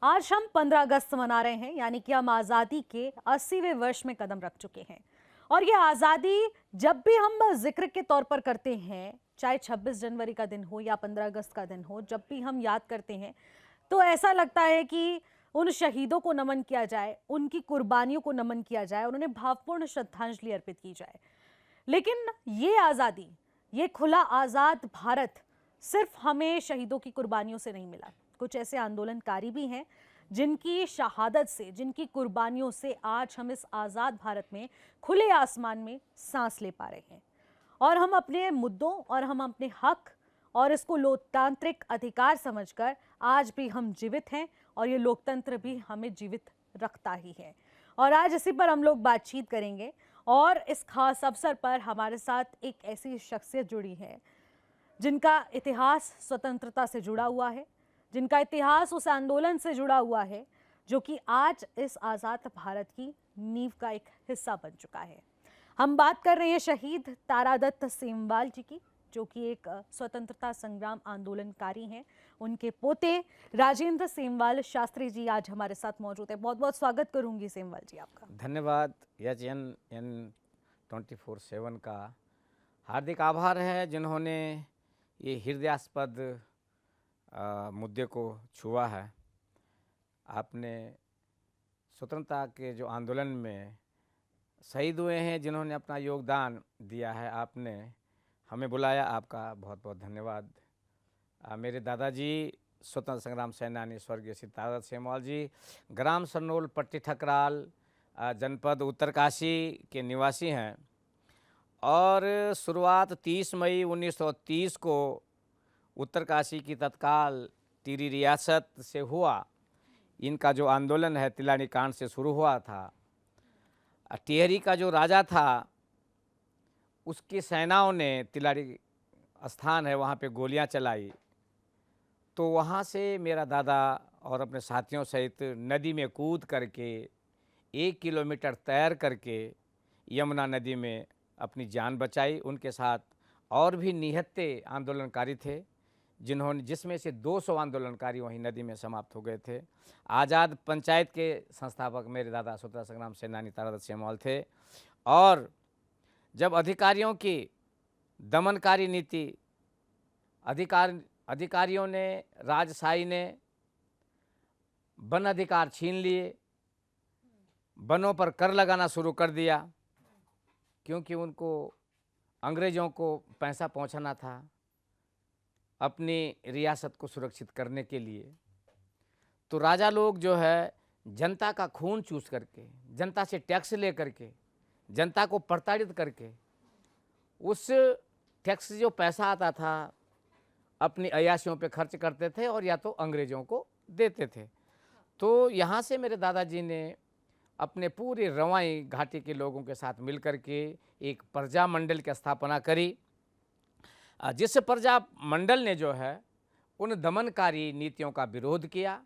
आज हम 15 अगस्त मना रहे हैं, यानी कि हम आज़ादी के 80वें वर्ष में कदम रख चुके हैं। और ये आज़ादी जब भी हम जिक्र के तौर पर करते हैं, चाहे 26 जनवरी का दिन हो या 15 अगस्त का दिन हो, जब भी हम याद करते हैं तो ऐसा लगता है कि उन शहीदों को नमन किया जाए, उनकी कुर्बानियों को नमन किया जाए और उन्हें भावपूर्ण श्रद्धांजलि अर्पित की जाए। लेकिन ये आज़ादी, ये खुला आज़ाद भारत सिर्फ हमें शहीदों की कुर्बानियों से नहीं मिला। कुछ ऐसे आंदोलनकारी भी हैं जिनकी शहादत से, जिनकी कुर्बानियों से आज हम इस आज़ाद भारत में खुले आसमान में सांस ले पा रहे हैं और हम अपने मुद्दों और हम अपने हक और इसको लोकतांत्रिक अधिकार समझकर आज भी हम जीवित हैं और ये लोकतंत्र भी हमें जीवित रखता ही है। और आज इसी पर हम लोग बातचीत करेंगे और इस खास अवसर पर हमारे साथ एक ऐसी शख्सियत जुड़ी है जिनका इतिहास स्वतंत्रता से जुड़ा हुआ है, जिनका इतिहास उस आंदोलन से जुड़ा हुआ है जो कि आज इस आज़ाद भारत की नींव का एक हिस्सा बन चुका है। हम बात कर रहे हैं शहीद तारादत्त सेमवाल जी की, जो कि एक स्वतंत्रता संग्राम आंदोलनकारी हैं। उनके पोते राजेंद्र सेमवाल शास्त्री जी आज हमारे साथ मौजूद है। बहुत बहुत स्वागत करूंगी सेमवाल जी आपका। धन्यवाद। एन 24/7 का हार्दिक आभार है जिन्होंने ये हृदयास्पद मुद्दे को छुआ है। आपने स्वतंत्रता के जो आंदोलन में शहीद हुए हैं, जिन्होंने अपना योगदान दिया है, आपने हमें बुलाया, आपका बहुत बहुत धन्यवाद। मेरे दादाजी स्वतंत्र संग्राम सेनानी स्वर्गीय श्री तारादत्त सेमवाल जी ग्राम सरनोल पट्टी ठकराल जनपद उत्तरकाशी के निवासी हैं और शुरुआत 30 मई 1930 को उत्तरकाशी की तत्काल टिहरी रियासत से हुआ। इनका जो आंदोलन है तिलारी कांड से शुरू हुआ था। टिहरी का जो राजा था उसकी सेनाओं ने तिलारी स्थान है वहाँ पे गोलियाँ चलाई, तो वहाँ से मेरा दादा और अपने साथियों सहित नदी में कूद करके 1 किलोमीटर तैर करके यमुना नदी में अपनी जान बचाई। उनके साथ और भी निहत्थे आंदोलनकारी थे, जिसमें से 200 आंदोलनकारी वहीं नदी में समाप्त हो गए थे। आज़ाद पंचायत के संस्थापक मेरे दादा स्वतंत्रता संग्राम सेनानी तारादत्त सेमवाल थे। और जब अधिकारियों की दमनकारी नीति, अधिकारियों ने, राजशाही ने वन अधिकार छीन लिए, वनों पर कर लगाना शुरू कर दिया, क्योंकि उनको अंग्रेज़ों को पैसा पहुंचाना था अपनी रियासत को सुरक्षित करने के लिए। तो राजा लोग जो है जनता का खून चूस करके, जनता से टैक्स ले करके, जनता को प्रताड़ित करके उस टैक्स से जो पैसा आता था अपनी अय्याशियों पे खर्च करते थे और या तो अंग्रेज़ों को देते थे। तो यहाँ से मेरे दादाजी ने अपने पूरे रवाई घाटी के लोगों के साथ मिलकर के एक प्रजा मंडल की स्थापना करी, जिस प्रजा मंडल ने जो है उन दमनकारी नीतियों का विरोध किया।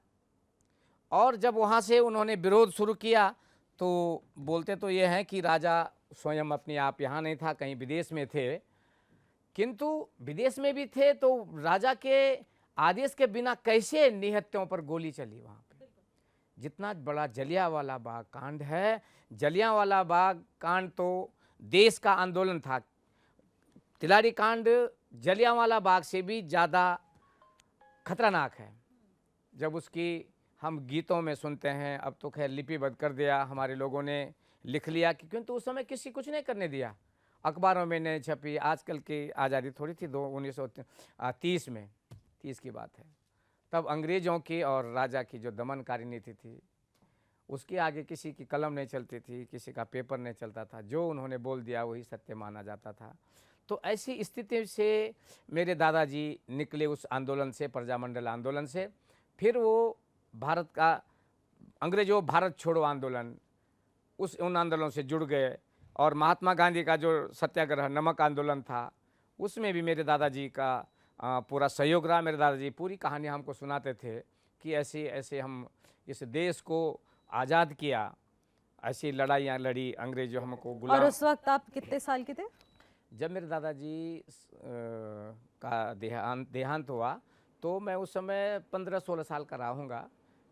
और जब वहाँ से उन्होंने विरोध शुरू किया तो बोलते तो ये हैं कि राजा स्वयं अपने आप यहाँ नहीं था, कहीं विदेश में थे, किंतु विदेश में भी थे तो राजा के आदेश के बिना कैसे निहत्थों पर गोली चली वहाँ पे। जितना बड़ा जलियांवाला बाग कांड है, जलियांवाला बाग कांड तो देश का आंदोलन था। तिलारी कांड जलियांवाला बाग से भी ज़्यादा खतरनाक है। जब उसकी हम गीतों में सुनते हैं, अब तो खैर लिपिबद्ध कर दिया हमारे लोगों ने, लिख लिया, कि किंतु उस समय किसी कुछ नहीं करने दिया, अखबारों में नहीं छपी। आजकल की आज़ादी थोड़ी थी, 1930 में, 30 की बात है, तब अंग्रेज़ों की और राजा की जो दमनकारी नीति थी उसके आगे किसी की कलम नहीं चलती थी, किसी का पेपर नहीं चलता था, जो उन्होंने बोल दिया वही सत्य माना जाता था। तो ऐसी स्थिति से मेरे दादाजी निकले उस आंदोलन से, प्रजामंडल आंदोलन से। फिर वो भारत का अंग्रेजों भारत छोड़ो आंदोलन, उन आंदोलनों से जुड़ गए। और महात्मा गांधी का जो सत्याग्रह नमक आंदोलन था उसमें भी मेरे दादाजी का पूरा सहयोग रहा। मेरे दादाजी पूरी कहानी हमको सुनाते थे कि ऐसे ऐसे हम इस देश को आज़ाद किया, ऐसी लड़ाइयाँ लड़ी, अंग्रेज जो हमको और गुलाम। उस वक्त आप कितने साल के थे? जब मेरे दादाजी का देहांत हुआ तो मैं उस समय 15-16 साल का रहा हूँगा।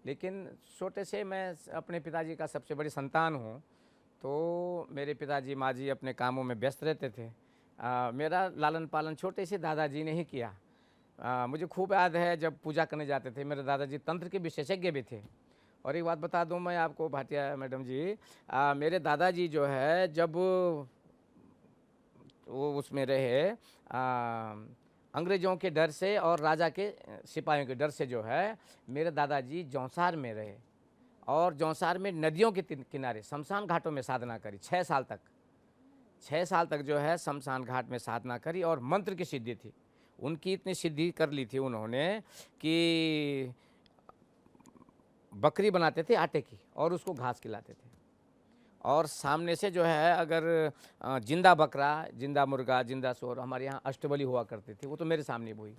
लेकिन छोटे से मैं अपने पिताजी का सबसे बड़ी संतान हूँ, तो मेरे पिताजी माँ जी अपने कामों में व्यस्त रहते थे। मेरा लालन पालन छोटे से दादाजी ने ही किया। मुझे खूब याद है जब पूजा करने जाते थे, मेरे दादाजी तंत्र के विशेषज्ञ भी थे। और एक बात बता दूं मैं आपको भाटिया मैडम जी, मेरे दादाजी जो है जब वो उसमें रहे, अंग्रेज़ों के डर से और राजा के सिपाहियों के डर से जो है मेरे दादाजी जौंसार में रहे और जौंसार में नदियों के किनारे शमशान घाटों में साधना करी 6 साल तक। 6 साल तक जो है शमशान घाट में साधना करी और मंत्र की सिद्धि थी उनकी, इतनी सिद्धि कर ली थी उन्होंने कि बकरी बनाते थे आटे की और उसको घास खिलाते थे। और सामने से जो है अगर जिंदा बकरा, जिंदा मुर्गा, जिंदा सूअर, हमारे यहाँ अष्टबली हुआ करती थी, वो तो मेरे सामने हुई।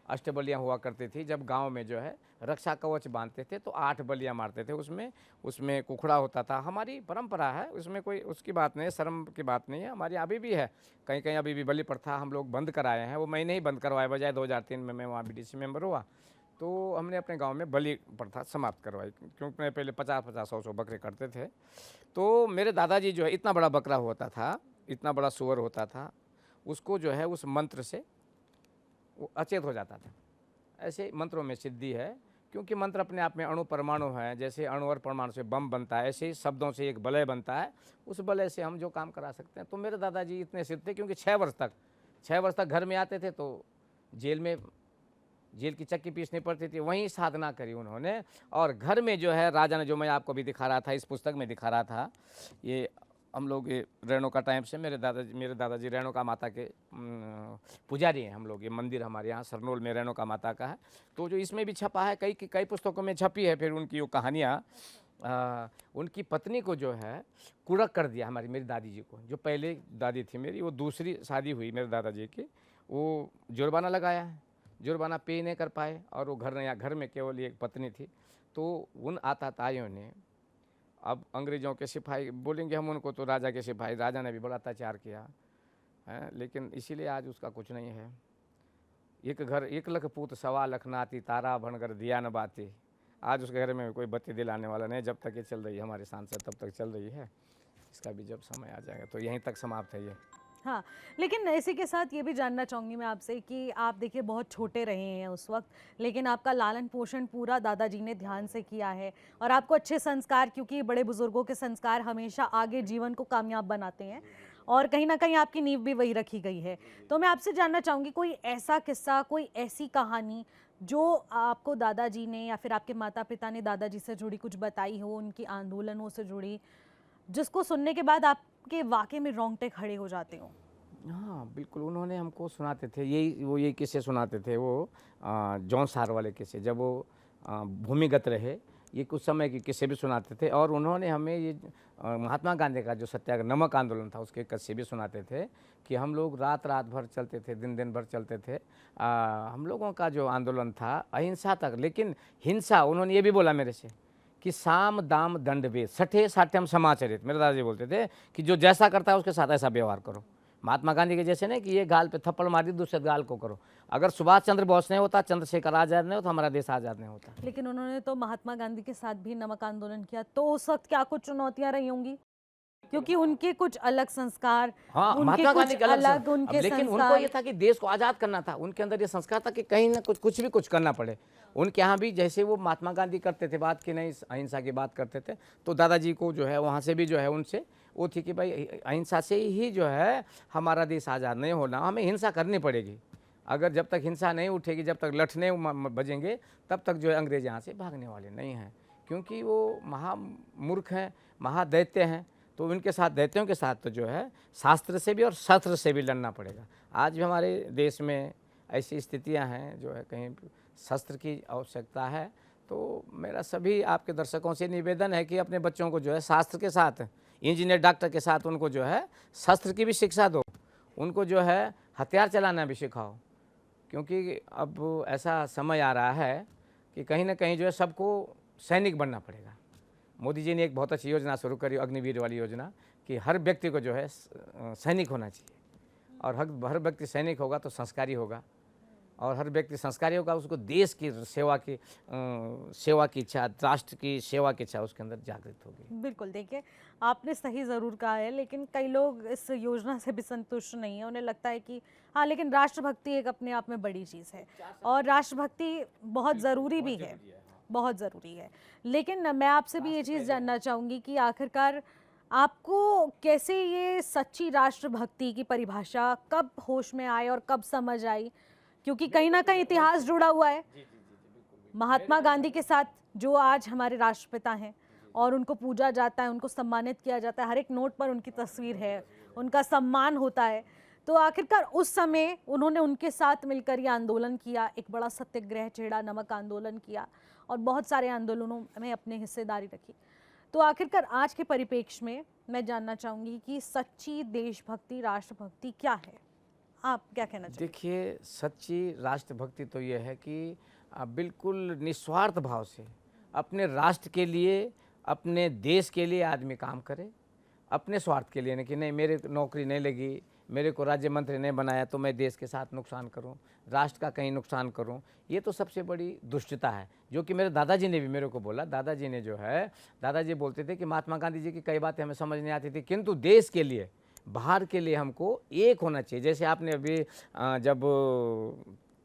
अष्टबलियाँ हुआ करती थी जब गांव में जो है रक्षा कवच बांधते थे तो 8 बलियाँ मारते थे। उसमें कुखड़ा होता था। हमारी परंपरा है, उसमें कोई उसकी बात नहीं है, शर्म की बात नहीं है। हमारे यहाँ अभी भी है, कहीं कहीं अभी भी बलि प्रथा हम लोग बंद कराए हैं। वो मैंने ही बंद करवाया, बजाय 2003 में मैं वहाँ BDC मेंबर हुआ तो हमने अपने गांव में बलि प्रथा समाप्त करवाई, क्योंकि मैं पहले 50-50, 100-100 बकरे करते थे। तो मेरे दादाजी जो है इतना बड़ा बकरा होता था, इतना बड़ा सूअर होता था, उसको जो है उस मंत्र से वो अचेत हो जाता था। ऐसे मंत्रों में सिद्धि है, क्योंकि मंत्र अपने आप में अणु परमाणु हैं। जैसे अणु और परमाणु से बम बनता है, ऐसे ही शब्दों से एक वलय बनता है, उस वलय से हम जो काम करा सकते हैं। तो मेरे दादाजी इतने सिद्ध थे, क्योंकि 6 वर्ष तक घर में आते थे तो जेल की चक्की पीसनी पड़ती थी, वहीं साधना करी उन्होंने। और घर में जो है राजा ने, जो मैं आपको भी दिखा रहा था, इस पुस्तक में दिखा रहा था, ये हम लोग ये रेणुका टाइम से मेरे दादाजी रेणुका माता के पुजारी हैं हम लोग। ये मंदिर हमारे यहाँ सरनोल में रेणुका माता का है। तो जो इसमें भी छपा है, कई पुस्तकों में छपी है। फिर उनकी वो कहानियाँ, उनकी पत्नी को जो है कुड़क कर दिया मेरी दादी जी को। जो पहले दादी थी मेरी, वो दूसरी शादी हुई मेरे दादाजी की, वो जुर्माना लगाया है, जुर्माना पे नहीं कर पाए और वो घर में केवल एक पत्नी थी। तो उन आताताइयों ने, अब अंग्रेज़ों के सिपाही बोलेंगे हम उनको, तो राजा के सिपाही, राजा ने भी बड़ा अत्याचार किया है, लेकिन इसीलिए आज उसका कुछ नहीं है। एक घर 1 लख पूत 1.25 लख नाती, तारा भनकर दिया न बाती। आज उसके घर में कोई बत्ती दिलाने वाला नहीं। जब तक ये चल रही है हमारे सांसद, तब तक चल रही है। इसका भी जब समय आ जाएगा तो यहीं तक समाप्त है ये। हाँ, लेकिन इसी के साथ ये भी जानना चाहूँगी मैं आपसे कि आप देखिए बहुत छोटे रहे हैं उस वक्त, लेकिन आपका लालन पोषण पूरा दादाजी ने ध्यान से किया है और आपको अच्छे संस्कार, क्योंकि बड़े बुजुर्गों के संस्कार हमेशा आगे जीवन को कामयाब बनाते हैं और कहीं ना कहीं आपकी नींव भी वही रखी गई है। तो मैं आपसे जानना चाहूँगी कोई ऐसा किस्सा, कोई ऐसी कहानी जो आपको दादाजी ने या फिर आपके माता पिता ने दादाजी से जुड़ी कुछ बताई हो, उनकी आंदोलनों से जुड़ी, जिसको सुनने के बाद आपके वाकई में रोंगटे खड़े हो जाते हो। हाँ बिल्कुल, उन्होंने हमको सुनाते थे, यही किस्से सुनाते थे वो, जौनसार वाले किस्से। जब वो भूमिगत रहे, ये कुछ समय के किस्से भी सुनाते थे। और उन्होंने हमें ये महात्मा गांधी का जो सत्याग्रह नमक आंदोलन था, उसके किस्से भी सुनाते थे कि हम लोग रात भर चलते थे, दिन भर चलते थे। हम लोगों का जो आंदोलन था अहिंसा तक, लेकिन हिंसा, उन्होंने ये भी बोला मेरे से कि साम दाम दंड भेद सठे साठ्यम समाचरित। मेरे दादाजी बोलते थे कि जो जैसा करता है उसके साथ ऐसा व्यवहार करो। महात्मा गांधी के जैसे नहीं कि ये गाल पे थप्पड़ मार दी, दूसरे गाल को करो। अगर सुभाष चंद्र बोस नहीं होता, चंद्रशेखर आजाद नहीं होता, हमारा देश आजाद नहीं होता। लेकिन उन्होंने तो महात्मा गांधी के साथ भी नमक आंदोलन किया, तो उस वक्त क्या कुछ चुनौतियां रही होंगी? क्योंकि उनके कुछ अलग संस्कार, हाँ, उनके महात्मा गांधी कुछ के अलग अलग उनके लेकिन उनको संस्कार। ये था कि देश को आज़ाद करना था। उनके अंदर ये संस्कार था कि कहीं ना कुछ भी कुछ करना पड़े। उनके यहाँ भी जैसे वो महात्मा गांधी करते थे बात, कि नहीं अहिंसा की बात करते थे, तो दादाजी को जो है वहाँ से भी जो है उनसे वो थी कि भाई अहिंसा से ही जो है हमारा देश आज़ाद नहीं होना, हमें हिंसा करनी पड़ेगी। अगर जब तक हिंसा नहीं उठेगी, जब तक लठने बजेंगे, तब तक जो है अंग्रेज यहाँ से भागने वाले नहीं हैं। क्योंकि वो महामूर्ख हैं, महादैत्य हैं। तो उनके साथ, दैत्यों के साथ तो जो है शास्त्र से भी और शस्त्र से भी लड़ना पड़ेगा। आज भी हमारे देश में ऐसी स्थितियां हैं जो है कहीं शस्त्र की आवश्यकता है। तो मेरा सभी आपके दर्शकों से निवेदन है कि अपने बच्चों को जो है शास्त्र के साथ, इंजीनियर डॉक्टर के साथ उनको जो है शस्त्र की भी शिक्षा दो, उनको जो है हथियार चलाना भी सिखाओ। क्योंकि अब ऐसा समय आ रहा है कि कहीं ना कहीं जो है सबको सैनिक बनना पड़ेगा। मोदी जी ने एक बहुत अच्छी योजना शुरू करी, अग्निवीर वाली योजना, कि हर व्यक्ति को जो है सैनिक होना चाहिए। और हर व्यक्ति सैनिक होगा तो संस्कारी होगा, और हर व्यक्ति संस्कारी होगा, उसको देश की सेवा की इच्छा, राष्ट्र की सेवा की इच्छा उसके अंदर जागृत होगी। बिल्कुल, देखिए आपने सही ज़रूर कहा है, लेकिन कई लोग इस योजना से भी संतुष्ट नहीं है। उन्हें लगता है कि हाँ, लेकिन राष्ट्रभक्ति एक अपने आप में बड़ी चीज़ है और राष्ट्रभक्ति बहुत ज़रूरी भी है, बहुत ज़रूरी है। लेकिन मैं आपसे भी ये चीज़ जानना चाहूँगी कि आखिरकार आपको कैसे ये सच्ची राष्ट्रभक्ति की परिभाषा कब होश में आए और कब समझ आई? क्योंकि कहीं न कहीं इतिहास जुड़ा हुआ है। महात्मा गांधी के साथ जो आज हमारे राष्ट्रपिता हैं और उनको पूजा जाता है, उनको सम्मानित किया जाता है, हर एक नोट पर उनकी तस्वीर है, उनका सम्मान होता है। तो आखिरकार उस समय उन्होंने उनके साथ मिलकर ये आंदोलन किया, एक बड़ा सत्याग्रह छेड़ा, नमक आंदोलन किया और बहुत सारे आंदोलनों में अपने हिस्सेदारी रखी। तो आखिरकार आज के परिप्रेक्ष्य में मैं जानना चाहूँगी कि सच्ची देशभक्ति, राष्ट्रभक्ति क्या है? आप क्या कहना चाहेंगे? देखिए, सच्ची राष्ट्रभक्ति तो ये है कि बिल्कुल निस्वार्थ भाव से अपने राष्ट्र के लिए, अपने देश के लिए आदमी काम करे, अपने स्वार्थ के लिए नहीं कि नहीं मेरे नौकरी नहीं लगी, मेरे को राज्य मंत्री नहीं बनाया तो मैं देश के साथ नुकसान करूं, राष्ट्र का कहीं नुकसान करूं। ये तो सबसे बड़ी दुष्टता है, जो कि मेरे दादाजी ने भी मेरे को बोला। दादाजी ने जो है, दादाजी बोलते थे कि महात्मा गांधी जी की कई बातें हमें समझ नहीं आती थी, किंतु देश के लिए, बाहर के लिए हमको एक होना चाहिए। जैसे आपने अभी जब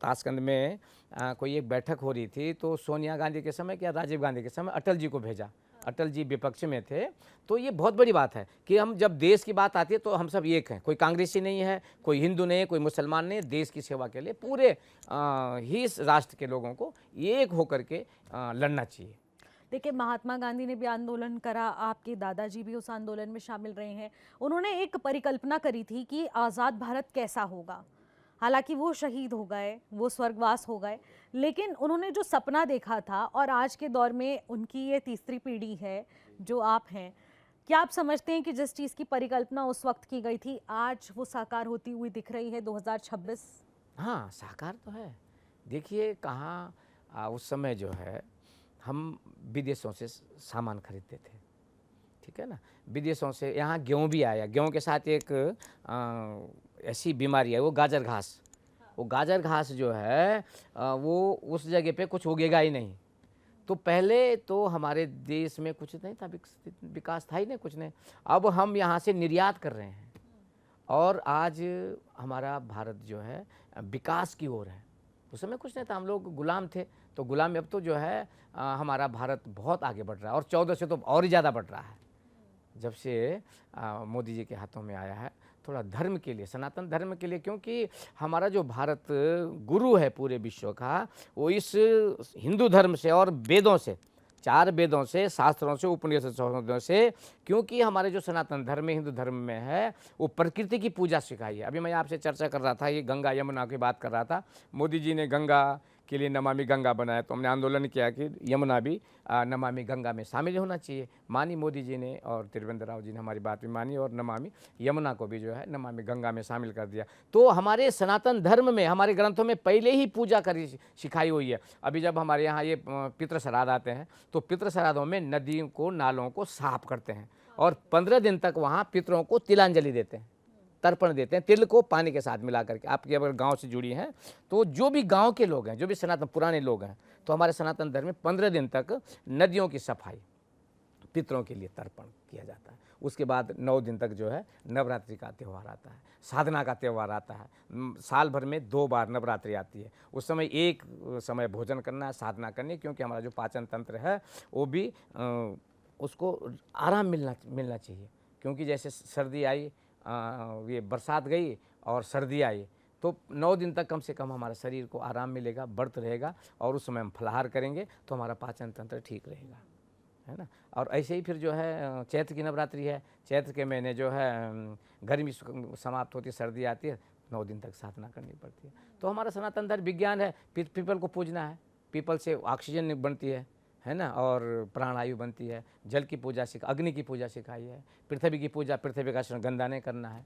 ताशकंद में कोई एक बैठक हो रही थी तो सोनिया गांधी के समय क्या राजीव गांधी के समय अटल जी को भेजा, अटल जी विपक्ष में थे। तो ये बहुत बड़ी बात है कि हम जब देश की बात आती है तो हम सब एक हैं, कोई कांग्रेसी नहीं है, कोई हिंदू नहीं है, कोई मुसलमान नहीं है। देश की सेवा के लिए पूरे ही इस राष्ट्र के लोगों को एक होकर के लड़ना चाहिए। देखिए महात्मा गांधी ने भी आंदोलन करा, आपके दादाजी भी उस आंदोलन में शामिल रहे हैं। उन्होंने एक परिकल्पना करी थी कि आज़ाद भारत कैसा होगा। हालांकि वो शहीद हो गए, वो स्वर्गवास हो गए, लेकिन उन्होंने जो सपना देखा था और आज के दौर में उनकी ये तीसरी पीढ़ी है जो आप हैं, क्या आप समझते हैं कि जिस चीज़ की परिकल्पना उस वक्त की गई थी आज वो साकार होती हुई दिख रही है 2026? हाँ, साकार तो है। देखिए कहाँ उस समय जो है हम विदेशों से सामान खरीदते थे, ठीक है ना। विदेशों से यहाँ गेहूँ भी आया, गेहूँ के साथ एक ऐसी बीमारी है वो गाजर घास। वो गाजर घास जो है वो उस जगह पे कुछ उगेगा ही नहीं। तो पहले तो हमारे देश में कुछ नहीं था, विकास था ही नहीं, कुछ नहीं। अब हम यहाँ से निर्यात कर रहे हैं और आज हमारा भारत जो है विकास की ओर है। उस समय कुछ नहीं था, हम लोग गुलाम थे। तो गुलाम अब तो जो है हमारा भारत बहुत आगे बढ़ रहा है और 14 से तो और ही ज़्यादा बढ़ रहा है जब से मोदी जी के हाथों में आया है। थोड़ा धर्म के लिए, सनातन धर्म के लिए, क्योंकि हमारा जो भारत गुरु है पूरे विश्व का, वो इस हिंदू धर्म से और वेदों से, 4 वेदों से, शास्त्रों से, उपनिषदों से, क्योंकि हमारे जो सनातन धर्म हिंदू धर्म में है वो प्रकृति की पूजा सिखाई है। अभी मैं आपसे चर्चा कर रहा था, ये गंगा यमुना की बात कर रहा था। मोदी जी ने गंगा के लिए नमामि गंगा बनाया, तो हमने आंदोलन किया कि यमुना भी नमामि गंगा में शामिल होना चाहिए। मानी मोदी जी ने और त्रिवेंद्र राव जी ने हमारी बात भी मानी और नमामि यमुना को भी जो है नमामि गंगा में शामिल कर दिया। तो हमारे सनातन धर्म में, हमारे ग्रंथों में पहले ही पूजा करी सिखाई हुई है। अभी जब हमारे यहाँ ये पितृ श्राद्ध आते हैं तो पितृ श्राद्धों में नदियों को, नालों को साफ करते हैं और 15 दिन तक वहाँ पितरों को तिलांजलि देते हैं, तर्पण देते हैं, तिल को पानी के साथ मिला करके। आपकी अगर गांव से जुड़ी हैं तो जो भी गांव के लोग हैं, जो भी सनातन पुराने लोग हैं, तो हमारे सनातन धर्म में 15 दिन तक नदियों की सफाई, पितरों के लिए तर्पण किया जाता है। उसके बाद 9 दिन तक जो है नवरात्रि का त्यौहार आता है, साधना का त्यौहार आता है। साल भर में 2 बार नवरात्रि आती है। उस समय एक समय भोजन करना है, साधना करनी, क्योंकि हमारा जो पाचन तंत्र है वो भी उसको आराम मिलना चाहिए। क्योंकि जैसे सर्दी आई, ये बरसात गई और सर्दी आई, तो 9 दिन तक कम से कम हमारा शरीर को आराम मिलेगा, व्रत रहेगा और उस समय हम फलाहार करेंगे तो हमारा पाचन तंत्र ठीक रहेगा, है ना। और ऐसे ही फिर जो है चैत्र की नवरात्रि है, चैत्र के महीने जो है गर्मी समाप्त होती है, सर्दी आती है, 9 दिन तक साधना करनी पड़ती है। तो हमारा सनातन धर्म विज्ञान है, पीपल को पूजना है, पीपल से ऑक्सीजन बनती है ना, और प्राणायु बनती है। जल की पूजा अग्नि की पूजा सिखाई है, पृथ्वी की पूजा, पृथ्वी का गंदा नहीं करना है।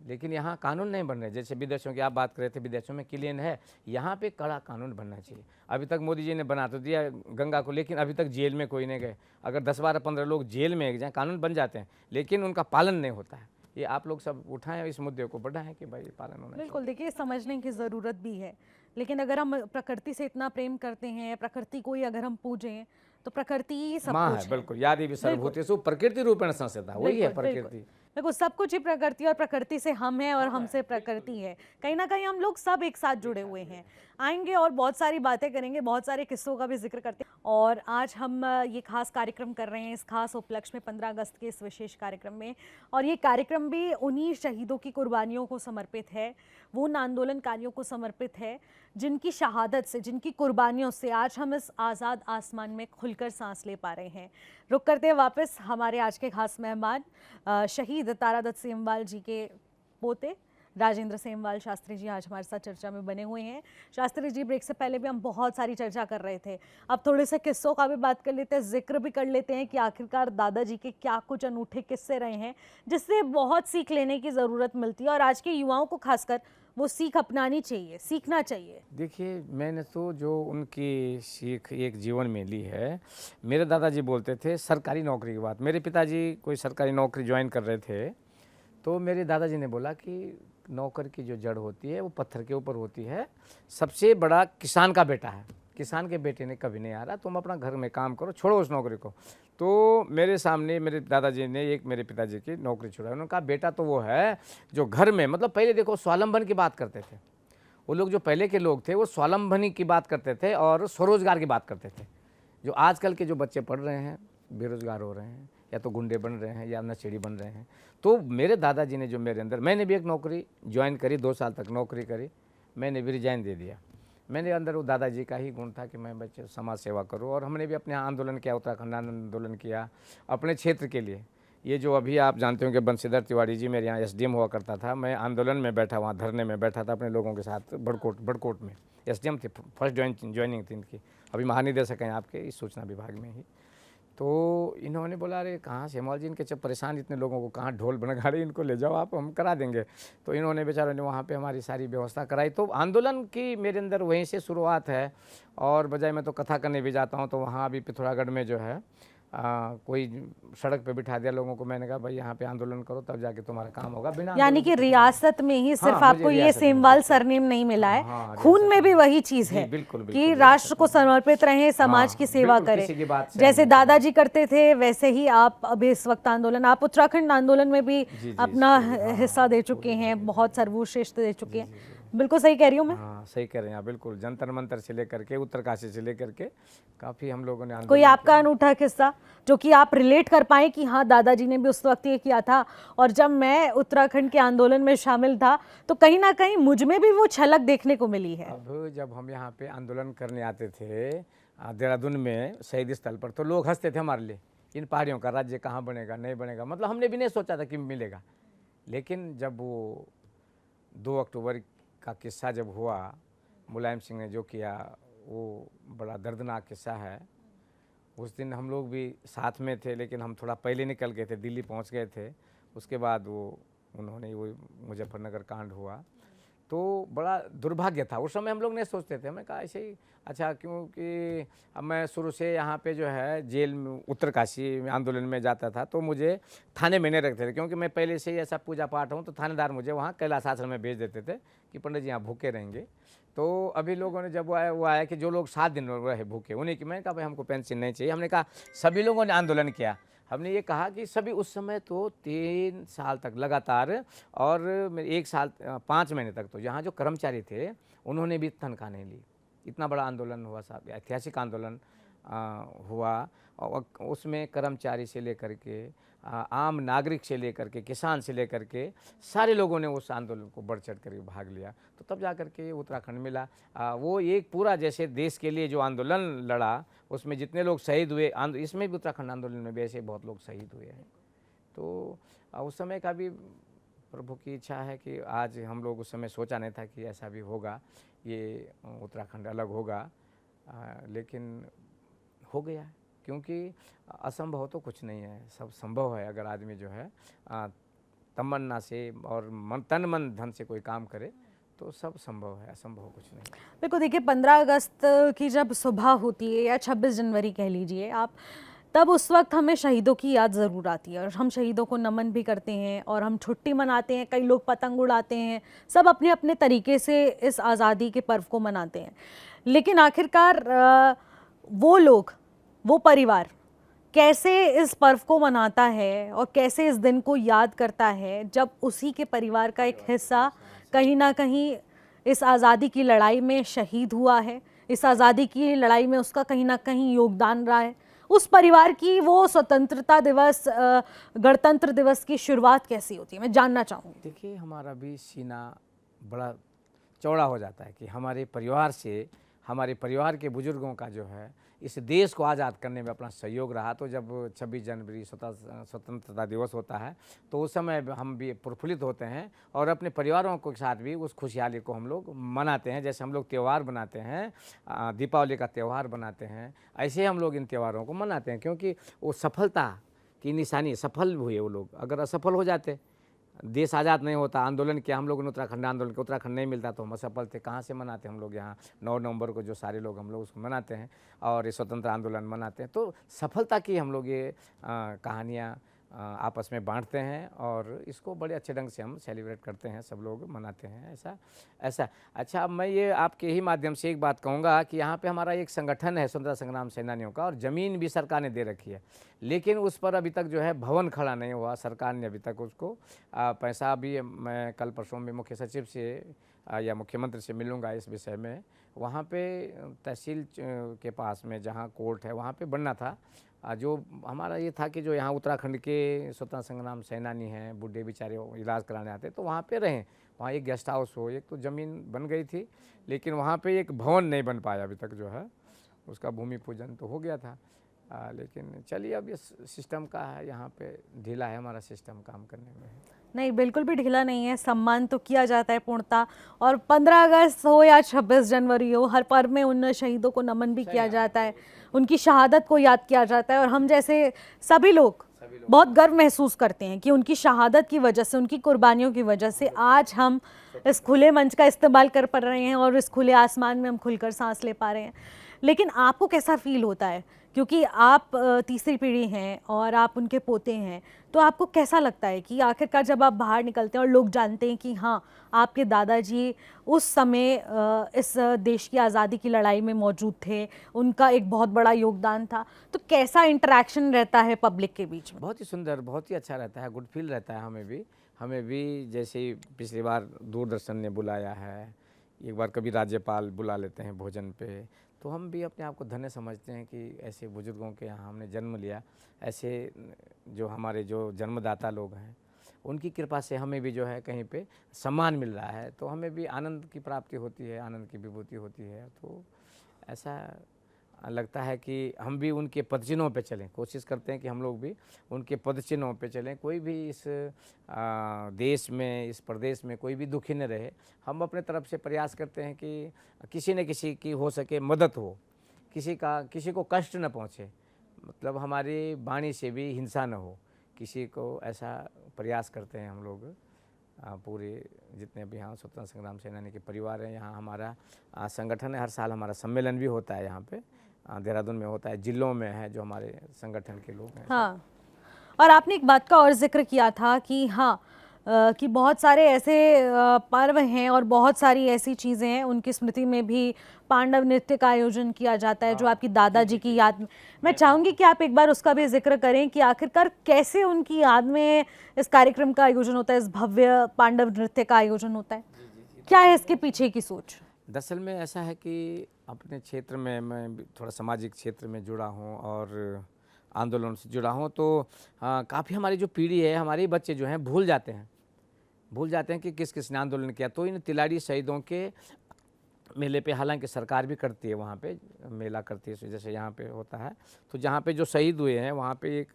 लेकिन यहाँ कानून नहीं बन रहे। जैसे विदेशों की आप बात कर रहे थे, विदेशों में क्लीन है, यहाँ पे कड़ा कानून बनना चाहिए। अभी तक मोदी जी ने बना तो दिया गंगा को, लेकिन अभी तक जेल में कोई नहीं गए। अगर 10, 12, 15 लोग जेल में जाएँ, कानून बन जाते हैं, लेकिन उनका पालन नहीं होता है। ये आप लोग सब उठाएं, इस मुद्दे को बढ़ाएं कि भाई पालन होना चाहिए। बिल्कुल, देखिए समझने की ज़रूरत भी है। लेकिन अगर हम प्रकृति से इतना प्रेम करते हैं, प्रकृति को ही अगर हम पूजें, तो प्रकृति ही सब माँ कुछ है, है। बिल्कुल। यादी भी सर्वभूतेषु प्रकृति रूपेण संस्थिता, वही है बिल्कुल, बिल्कुल। प्रकृति। देखो सब कुछ ही प्रकृति, और प्रकृति से हम हैं और हमसे प्रकृति है। कहीं न कहीं हम लोग सब एक साथ जुड़े हुए हैं। आएँगे और बहुत सारी बातें करेंगे, बहुत सारे किस्सों का भी ज़िक्र करते हैं। और आज हम ये खास कार्यक्रम कर रहे हैं, इस खास उपलक्ष्य में 15 अगस्त के इस विशेष कार्यक्रम में। और ये कार्यक्रम भी उन्हीं शहीदों की कुर्बानियों को समर्पित है, वो उन आंदोलनकारियों को समर्पित है जिनकी शहादत से, जिनकी कुर्बानियों से आज हम इस आज़ाद आसमान में खुलकर सांस ले पा रहे हैं। रुक करते हैं वापस हमारे आज के खास मेहमान शहीद तारादत्त सेमवाल जी के पोते राजेंद्र सेमवाल शास्त्री जी आज हमारे साथ चर्चा में बने हुए हैं। शास्त्री जी, ब्रेक से पहले भी हम बहुत सारी चर्चा कर रहे थे, अब थोड़े से किस्सों का भी बात कर लेते हैं, जिक्र भी कर लेते हैं कि आखिरकार दादाजी के क्या कुछ अनूठे किस्से रहे हैं जिससे बहुत सीख लेने की ज़रूरत मिलती है और आज के युवाओं को खासकर वो सीख अपनानी चाहिए, सीखना चाहिए। देखिए, मैंने तो जो उनकी सीख एक जीवन में ली है, मेरे दादाजी बोलते थे सरकारी नौकरी की बात। मेरे पिताजी कोई सरकारी नौकरी ज्वाइन कर रहे थे, तो मेरे दादाजी ने बोला कि नौकर की जो जड़ होती है वो पत्थर के ऊपर होती है, सबसे बड़ा किसान का बेटा है, किसान के बेटे ने कभी नहीं आ रहा, तुम अपना घर में काम करो, छोड़ो उस नौकरी को। तो मेरे सामने मेरे दादाजी ने एक मेरे पिताजी की नौकरी छुड़ाई। उन्होंने कहा बेटा तो वो है जो घर में, मतलब पहले देखो स्वावलंबन की बात करते थे वो लोग, जो पहले के लोग थे वो स्वावलंबनी की बात करते थे और स्वरोजगार की बात करते थे। जो आजकल के जो बच्चे पढ़ रहे हैं बेरोजगार हो रहे हैं, या तो गुंडे बन रहे हैं या नशेड़ी बन रहे हैं। तो मेरे दादाजी ने जो मेरे अंदर, मैंने भी एक नौकरी ज्वाइन करी, 2 साल तक नौकरी करी, मैंने भी रिजाइन दे दिया। मेरे अंदर वो दादाजी का ही गुण था कि मैं बच्चे समाज सेवा करूं, और हमने भी अपने यहाँ आंदोलन किया, उत्तराखंड आंदोलन किया अपने क्षेत्र के लिए। ये जो अभी आप जानते हो कि बंशीधर तिवारी जी मेरे यहाँ एसडीएम हुआ करता था, मैं आंदोलन में बैठा, वहाँ धरने में बैठा था अपने लोगों के साथ, बड़कोट में एसडीएम थे, फर्स्ट ज्वाइनिंग थी इनकी, अभी महानिदेशक हैं आपके इस सूचना विभाग में ही। तो इन्होंने बोला अरे कहाँ सेमवाल जी, इनके जब परेशान इतने लोगों को कहाँ ढोल बनगाड़े, इनको ले जाओ आप, हम करा देंगे। तो इन्होंने बेचारों ने वहाँ पे हमारी सारी व्यवस्था कराई। तो आंदोलन की मेरे अंदर वहीं से शुरुआत है। और बजाय मैं तो कथा करने भी जाता हूँ, तो वहाँ अभी पिथौरागढ़ में जो है कोई सड़क पे बिठा दिया लोगों को, मैंने कहा भाई यहाँ पे आंदोलन करो तब जाके तुम्हारा काम होगा। बिना यानी कि रियासत में ही सिर्फ हाँ, आपको ये सेमवाल सरनेम नहीं मिला है, हाँ, खून में भी वही चीज है बिल्कुल, कि बिल्कुल, राष्ट्र को समर्पित रहें, समाज हाँ, की सेवा बिल्कुल, करें। किसी की बात से जैसे हम- दादाजी करते थे वैसे ही आप अभी इस वक्त आंदोलन, आप उत्तराखंड आंदोलन में भी जी, अपना हिस्सा दे चुके हैं, बहुत सर्वश्रेष्ठ दे चुके हैं। बिल्कुल सही कह रही हूँ मैं? हाँ सही कह रहे हैं आप, बिल्कुल। जंतर मंतर से लेकर के उत्तरकाशी से लेकर के काफ़ी हम लोगों ने कोई आंदोलन आपका अनूठा किस्सा जो कि आप रिलेट कर पाए कि हाँ दादाजी ने भी उस वक्त ये किया था, और जब मैं उत्तराखंड के आंदोलन में शामिल था तो कहीं ना कहीं मुझ में भी वो झलक देखने को मिली है। अब जब हम यहाँ पे आंदोलन करने आते थे देहरादून में शहीद स्थल पर, तो लोग हंसते थे हमारे लिए, इन पहाड़ियों का राज्य कहाँ बनेगा, नहीं बनेगा, मतलब हमने भी नहीं सोचा था कि मिलेगा। लेकिन जब वो 2 अक्टूबर का किस्सा जब हुआ, मुलायम सिंह ने जो किया, वो बड़ा दर्दनाक किस्सा है। उस दिन हम लोग भी साथ में थे, लेकिन हम थोड़ा पहले निकल गए थे, दिल्ली पहुंच गए थे। उसके बाद वो उन्होंने वो मुजफ्फरनगर कांड हुआ, तो बड़ा दुर्भाग्य था। उस समय हम लोग नहीं सोचते थे, हमने कहा ऐसे ही अच्छा, क्योंकि अब मैं शुरू से यहाँ पे जो है जेल में उत्तरकाशी में आंदोलन में जाता था, तो मुझे थाने में नहीं रखते थे, क्योंकि मैं पहले से ही ऐसा पूजा पाठ हूँ, तो थानेदार मुझे वहाँ कैलाश आश्रम में भेज देते थे कि पंडित जी यहाँ भूखे रहेंगे। तो अभी लोगों ने जब वो आया कि जो लोग 7 दिन रहे भूखे, उन्हीं की, मैंने कहा भाई हमको पेंशन नहीं चाहिए। हमने कहा सभी लोगों ने आंदोलन किया, हमने ये कहा कि सभी उस समय तो 3 साल तक लगातार, और 1 साल 5 महीने तक तो यहाँ जो कर्मचारी थे उन्होंने भी तनख्वाह नहीं ली। इतना बड़ा आंदोलन हुआ साहब, ऐतिहासिक आंदोलन हुआ, और उसमें कर्मचारी से लेकर के आम नागरिक से लेकर के किसान से लेकर के सारे लोगों ने उस आंदोलन को बढ़ चढ़ कर भाग लिया। तो तब जा कर के उत्तराखंड मिला। वो एक पूरा जैसे देश के लिए जो आंदोलन लड़ा, उसमें जितने लोग शहीद हुए, इसमें भी उत्तराखंड आंदोलन में भी ऐसे बहुत लोग शहीद हुए हैं। तो उस समय का भी प्रभु की इच्छा है कि आज हम लोग, उस समय सोचा नहीं था कि ऐसा भी होगा, ये उत्तराखंड अलग होगा, लेकिन हो गया, क्योंकि असंभव तो कुछ नहीं है, सब संभव है अगर आदमी जो है तमन्ना से और तन मन धन से कोई काम करे, तो सब संभव है, असंभव कुछ नहीं। बिल्कुल। देखिए 15 अगस्त की जब सुबह होती है या 26 जनवरी कह लीजिए आप, तब उस वक्त हमें शहीदों की याद ज़रूर आती है और हम शहीदों को नमन भी करते हैं और हम छुट्टी मनाते हैं, कई लोग पतंग उड़ाते हैं, सब अपने अपने तरीके से इस आज़ादी के पर्व को मनाते हैं। लेकिन आखिरकार वो लोग, वो परिवार कैसे इस पर्व को मनाता है और कैसे इस दिन को याद करता है जब उसी के परिवार का एक हिस्सा कहीं ना कहीं इस आज़ादी की लड़ाई में शहीद हुआ है, इस आज़ादी की लड़ाई में उसका कहीं ना कहीं योगदान रहा है। उस परिवार की वो स्वतंत्रता दिवस, गणतंत्र दिवस की शुरुआत कैसी होती है, मैं जानना चाहूँगी। देखिए, हमारा भी सीना बड़ा चौड़ा हो जाता है कि हमारे परिवार से, हमारे परिवार के बुजुर्गों का जो है इस देश को आज़ाद करने में अपना सहयोग रहा। तो जब 26 जनवरी स्वतंत्रता दिवस होता है तो उस समय हम भी प्रफुल्लित होते हैं और अपने परिवारों के साथ भी उस खुशहाली को हम लोग मनाते हैं। जैसे हम लोग त्यौहार बनाते हैं, दीपावली का त्यौहार बनाते हैं, ऐसे हम लोग इन त्यौहारों को मनाते हैं, क्योंकि वो सफलता की निशानी, सफल हुए वो लोग। अगर असफल हो जाते, देश आज़ाद नहीं होता, आंदोलन किया हम लोगों ने, उत्तराखंड आंदोलन के उत्तराखंड नहीं मिलता, तो हम असफल थे। कहाँ से मनाते हम लोग? यहाँ 9 नवंबर को जो सारे लोग हम लोग उसको मनाते हैं और ये स्वतंत्र आंदोलन मनाते हैं। तो सफलता की हम लोग ये कहानियाँ आपस में बांटते हैं और इसको बड़े अच्छे ढंग से हम सेलिब्रेट करते हैं, सब लोग मनाते हैं। ऐसा ऐसा अच्छा, अब मैं ये आपके ही माध्यम से एक बात कहूँगा कि यहाँ पे हमारा एक संगठन है स्वतंत्रता संग्राम सेनानियों का, और ज़मीन भी सरकार ने दे रखी है, लेकिन उस पर अभी तक जो है भवन खड़ा नहीं हुआ। सरकार ने अभी तक उसको पैसा भी, मैं कल परसों में मुख्य सचिव से या मुख्यमंत्री से मिलूँगा इस विषय में। वहाँ पे तहसील के पास में जहाँ कोर्ट है वहाँ पे बनना था। जो हमारा ये था कि जो यहाँ उत्तराखंड के स्वतंत्रता संग्राम सेनानी हैं, बूढ़े बेचारे इलाज कराने आते तो वहाँ पे रहें, वहाँ एक गेस्ट हाउस हो। एक तो ज़मीन बन गई थी, लेकिन वहाँ पे एक भवन नहीं बन पाया अभी तक जो है। उसका भूमि पूजन तो हो गया था, लेकिन चलिए अब ये सिस्टम का है, यहाँ पे ढीला है हमारा सिस्टम काम करने में। नहीं, बिल्कुल भी ढीला नहीं है, सम्मान तो किया जाता है पूर्णतः। और 15 अगस्त हो या 26 जनवरी हो, हर पर्व में उन शहीदों को नमन भी किया जाता है, उनकी शहादत को याद किया जाता है। और हम जैसे सभी लोग बहुत गर्व महसूस करते हैं कि उनकी शहादत की वजह से, उनकी कुर्बानियों की वजह से आज हम इस खुले मंच का इस्तेमाल कर पा रहे हैं और इस खुले आसमान में हम खुलकर सांस ले पा रहे हैं। लेकिन आपको कैसा फील होता है, क्योंकि आप तीसरी पीढ़ी हैं और आप उनके पोते हैं, तो आपको कैसा लगता है कि आखिरकार जब आप बाहर निकलते हैं और लोग जानते हैं कि हाँ, आपके दादाजी उस समय इस देश की आज़ादी की लड़ाई में मौजूद थे, उनका एक बहुत बड़ा योगदान था, तो कैसा इंटरेक्शन रहता है पब्लिक के बीच में? बहुत ही सुंदर, बहुत ही अच्छा रहता है, गुड फील रहता है हमें भी। जैसे ही पिछली बार दूरदर्शन ने बुलाया है, एक बार कभी राज्यपाल बुला लेते हैं भोजन पे, तो हम भी अपने आप को धन्य समझते हैं कि ऐसे बुजुर्गों के यहाँ हमने जन्म लिया। ऐसे जो हमारे जो जन्मदाता लोग हैं, उनकी कृपा से हमें भी जो है कहीं पे सम्मान मिल रहा है, तो हमें भी आनंद की प्राप्ति होती है, आनंद की विभूति होती है। तो ऐसा लगता है कि हम भी उनके पदचिन्हों पे चलें, कोशिश करते हैं कि हम लोग भी उनके पदचिन्हों पे चलें। कोई भी इस देश में, इस प्रदेश में कोई भी दुखी न रहे। हम अपने तरफ से प्रयास करते हैं कि किसी न किसी की हो सके मदद हो, किसी को कष्ट न पहुँचे, मतलब हमारी वाणी से भी हिंसा न हो, किसी को ऐसा प्रयास करते हैं हम लोग। पूरे जितने भी यहाँ स्वतंत्रता संग्राम सेनानी के परिवार हैं, यहाँ हमारा संगठन है, हर साल हमारा सम्मेलन भी होता है यहाँ पे, देहरादून में होता है, जिलों में है जो हमारे संगठन के लोग हैं। हाँ, और आपने एक बात का और जिक्र किया था कि हाँ, कि बहुत सारे ऐसे पर्व हैं और बहुत सारी ऐसी चीज़ें हैं, उनकी स्मृति में भी पांडव नृत्य का आयोजन किया जाता है जो आपकी दादाजी की याद में। मैं चाहूँगी कि आप एक बार उसका भी जिक्र करें कि आखिरकार कैसे उनकी याद में इस कार्यक्रम का आयोजन होता है, इस भव्य पांडव नृत्य का आयोजन होता है, क्या है इसके पीछे की सोच? दरअसल में ऐसा है कि अपने क्षेत्र में मैं थोड़ा सामाजिक क्षेत्र में जुड़ा हूँ और आंदोलन से जुड़ा हूँ, तो काफ़ी हमारी जो पीढ़ी है, हमारे बच्चे जो हैं भूल जाते हैं कि किस किस ने आंदोलन किया। तो इन तिलाड़ी शहीदों के मेले पे, हालांकि सरकार भी करती है, वहाँ पे मेला करती है जैसे यहाँ पे होता है, तो जहाँ पे जो शहीद हुए हैं वहाँ पे एक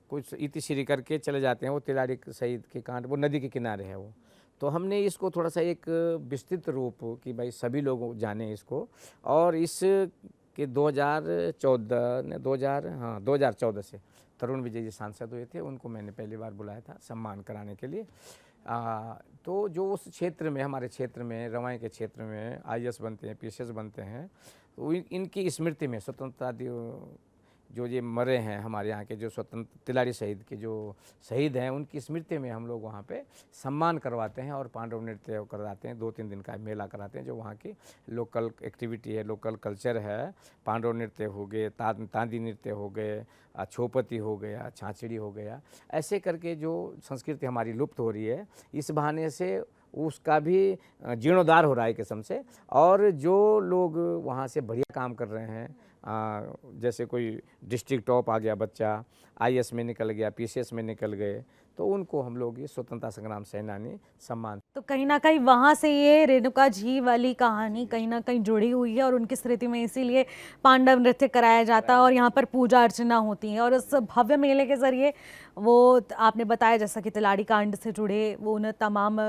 कुछ इतिश्री करके चले जाते हैं। वो तिलाड़ी शहीद के कांड, वो नदी के किनारे है वो। तो हमने इसको थोड़ा सा एक विस्तृत रूप कि भाई सभी लोग जाने इसको, और इस के 2014 से तरुण विजय जी सांसद हुए थे, उनको मैंने पहली बार बुलाया था सम्मान कराने के लिए। तो जो उस क्षेत्र में, हमारे क्षेत्र में, रवाई के क्षेत्र में IAS बनते हैं, PCS बनते हैं, तो इनकी स्मृति में स्वतंत्रता जो ये मरे हैं हमारे यहाँ के जो स्वतंत्र तिलारी शहीद के जो शहीद हैं, उनकी स्मृति में हम लोग वहाँ पे सम्मान करवाते हैं और पांडव नृत्य कराते हैं। 2-3 दिन का मेला कराते हैं, जो वहाँ की लोकल एक्टिविटी है, लोकल कल्चर है। पांडव नृत्य हो गए, तांदी नृत्य हो गए, छोपती हो गया, छाछड़ी हो गया, ऐसे करके जो संस्कृति हमारी लुप्त हो रही है, इस बहाने से उसका भी जीर्णोद्धार हो रहा है किस्म से। और जो लोग वहाँ से बढ़िया काम कर रहे हैं, जैसे कोई डिस्ट्रिक्ट टॉप आ गया बच्चा, आईएएस में निकल गया, पीसीएस में निकल गए, तो उनको हम लोग ये स्वतंत्रता संग्राम सेनानी सम्मान। तो कहीं ना कहीं वहाँ से ये रेणुका जी वाली कहानी कहीं ना कहीं जुड़ी हुई है और उनकी स्मृति में इसीलिए पांडव नृत्य कराया जाता है और यहाँ पर पूजा अर्चना होती है। और इस भव्य मेले के ज़रिए वो आपने बताया जैसा कि तिलाड़ी कांड से जुड़े वो उन तमाम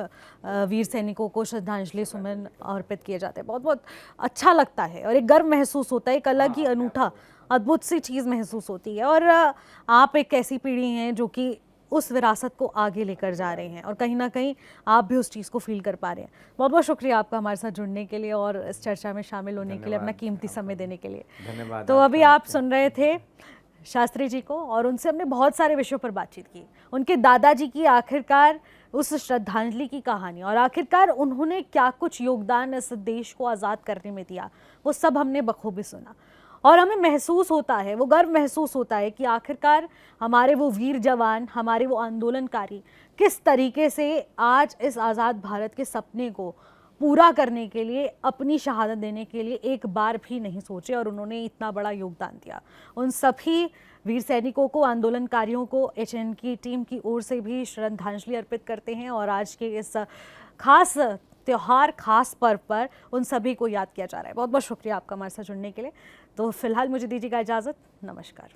वीर सैनिकों को श्रद्धांजलि सुमन अर्पित किए जाते हैं। बहुत बहुत अच्छा लगता है और एक गर्व महसूस होता है, एक अलग ही अनूठा अद्भुत सी चीज़ महसूस होती है। और आप एक ऐसी पीढ़ी हैं जो कि उस विरासत को आगे लेकर जा रहे हैं और कहीं ना कहीं आप भी उस चीज़ को फील कर पा रहे हैं। बहुत बहुत शुक्रिया आपका हमारे साथ जुड़ने के लिए और इस चर्चा में शामिल होने के लिए, अपना कीमती समय देने के लिए। धन्यवाद। तो अभी आप सुन रहे थे शास्त्री जी को और उनसे हमने बहुत सारे विषयों पर बातचीत की। उनके दादाजी की आखिरकार उस श्रद्धांजलि की कहानी और आखिरकार उन्होंने क्या कुछ योगदान इस देश को आज़ाद करने में दिया, वो सब हमने बखूबी सुना। और हमें महसूस होता है, वो गर्व महसूस होता है कि आखिरकार हमारे वो वीर जवान, हमारे वो आंदोलनकारी किस तरीके से आज इस आज़ाद भारत के सपने को पूरा करने के लिए, अपनी शहादत देने के लिए एक बार भी नहीं सोचे और उन्होंने इतना बड़ा योगदान दिया। उन सभी वीर सैनिकों को, आंदोलनकारियों को एचएन की टीम की ओर से भी श्रद्धांजलि अर्पित करते हैं और आज के इस खास त्योहार, खास पर्व पर उन सभी को याद किया जा रहा है। बहुत बहुत शुक्रिया आपका हमारे साथ जुड़ने के लिए। तो फिलहाल मुझे दीजिएगा इजाज़त, नमस्कार।